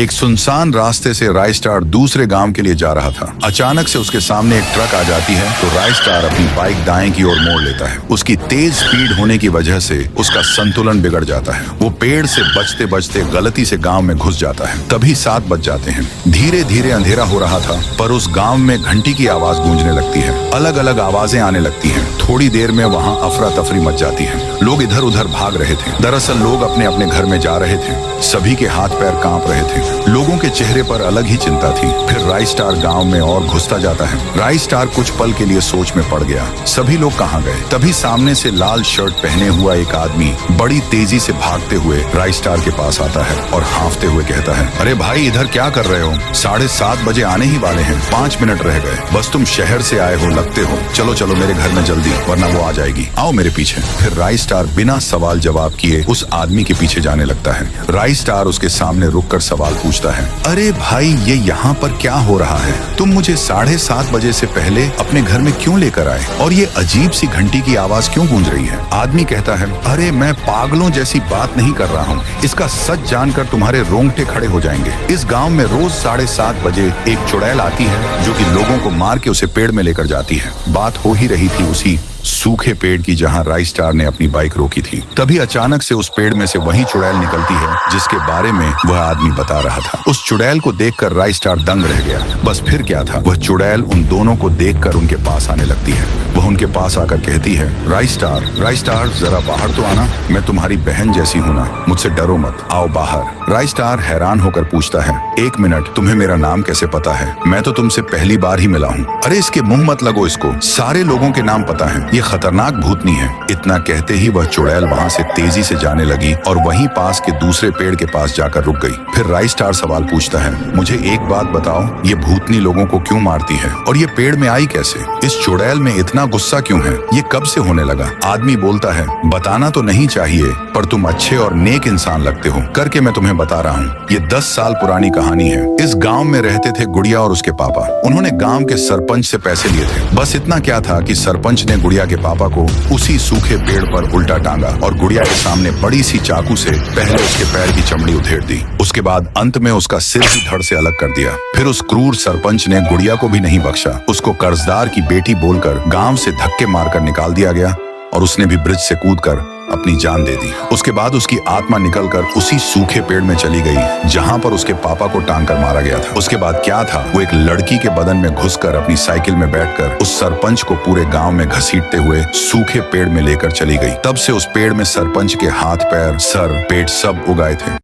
एक सुनसान रास्ते से राय स्टार दूसरे गांव के लिए जा रहा था। अचानक से उसके सामने एक ट्रक आ जाती है तो राय स्टार अपनी बाइक दाएं की ओर मोड़ लेता है। उसकी तेज स्पीड होने की वजह से उसका संतुलन बिगड़ जाता है। वो पेड़ से बचते बचते गलती से गांव में घुस जाता है। तभी 7 बज जाते हैं। धीरे धीरे अंधेरा हो रहा था पर उस गांव में घंटी की आवाज गूंजने लगती है। अलग अलग आवाजें आने लगती हैं। थोड़ी देर में वहां अफरा तफरी मच जाती है। लोग इधर उधर भाग रहे थे। दरअसल लोग अपने अपने घर में जा रहे थे। सभी के हाथ पैर कांप रहे थे। लोगों के चेहरे पर अलग ही चिंता थी। फिर राय स्टार गांव में और घुसता जाता है। राय स्टार कुछ पल के लिए सोच में पड़ गया। सभी लोग कहाँ गए? तभी सामने से लाल शर्ट पहने हुआ एक आदमी बड़ी तेजी से भागते हुए राय स्टार के पास आता है और हांफते हुए कहता है, अरे भाई इधर क्या कर रहे हो? 7:30 बजे आने ही वाले हैं। 5 मिनट रह गए। बस तुम शहर से आए हो लगते हो। चलो चलो मेरे घर में जल्दी, वरना वो आ जाएगी। आओ मेरे पीछे। फिर राय स्टार बिना सवाल जवाब किए उस आदमी के पीछे जाने लगता है। राय स्टार उसके सामने रुककर सवाल पूछता है, अरे भाई ये यहाँ पर क्या हो रहा है? तुम मुझे 7:30 बजे से पहले अपने घर में क्यों लेकर आए? और ये अजीब सी घंटी की आवाज क्यों गूंज रही है? आदमी कहता है, अरे मैं पागलों जैसी बात नहीं कर रहा हूँ। इसका सच जानकर तुम्हारे रोंगटे खड़े हो जाएंगे। इस गांव में रोज 7:30 बजे एक चुड़ैल आती है जो कि लोगों को मार के उसे पेड़ में लेकर जाती है। बात हो ही रही थी उसी सूखे पेड़ की जहां राय स्टार ने अपनी बाइक रोकी थी। तभी अचानक से उस पेड़ में से वही चुड़ैल निकलती है जिसके बारे में वह आदमी बता रहा था। उस चुड़ैल को देखकर राय स्टार दंग रह गया। बस फिर क्या था, वह चुड़ैल उन दोनों को देखकर उनके पास आने लगती है। वह उनके पास आकर कहती है, राय स्टार जरा बाहर तो आना। मैं तुम्हारी बहन जैसी हूं ना, मुझसे डरो मत, आओ बाहर। राय स्टार हैरान होकर पूछता है, 1 मिनट, तुम्हें मेरा नाम कैसे पता है? मैं तो तुमसे पहली बार ही मिला हूँ। अरे इसके मुंह मत लगो, इसको सारे लोगों के नाम पता है। ये खतरनाक भूतनी है। इतना कहते ही वह चुड़ैल वहां से तेजी से जाने लगी और वहीं पास के दूसरे पेड़ के पास जाकर रुक गई। फिर राय स्टार सवाल पूछता है, मुझे एक बात बताओ, ये भूतनी लोगों को क्यों मारती है और ये पेड़ में आई कैसे? इस चुड़ैल में इतना गुस्सा क्यों है? ये कब से होने लगा? आदमी बोलता है, बताना तो नहीं चाहिए पर तुम अच्छे और नेक इंसान लगते हो, करके मैं तुम्हें बता रहा हूँ। ये 10 साल पुरानी कहानी है। इस गाँव में रहते थे गुड़िया और उसके पापा। उन्होंने गाँव के सरपंच से पैसे लिए थे। बस इतना क्या था कि सरपंच ने गुड़िया के पापा को उसी सूखे पेड़ पर उल्टा टांगा और गुड़िया के सामने बड़ी सी चाकू से पहले उसके पैर की चमड़ी उधेड़ दी। उसके बाद अंत में उसका सिर ही धड़ से अलग कर दिया। फिर उस क्रूर सरपंच ने गुड़िया को भी नहीं बख्शा। उसको कर्जदार की बेटी बोलकर गांव से धक्के मारकर निकाल दिया गया और उसने भी ब्रिज से कूदकर अपनी जान दे दी। उसके बाद उसकी आत्मा निकलकर उसी सूखे पेड़ में चली गई जहां पर उसके पापा को टांग कर मारा गया था। उसके बाद क्या था, वो एक लड़की के बदन में घुसकर अपनी साइकिल में बैठकर उस सरपंच को पूरे गांव में घसीटते हुए सूखे पेड़ में लेकर चली गई। तब से उस पेड़ में सरपंच के हाथ पैर, सर, पेट सब उगाए थे।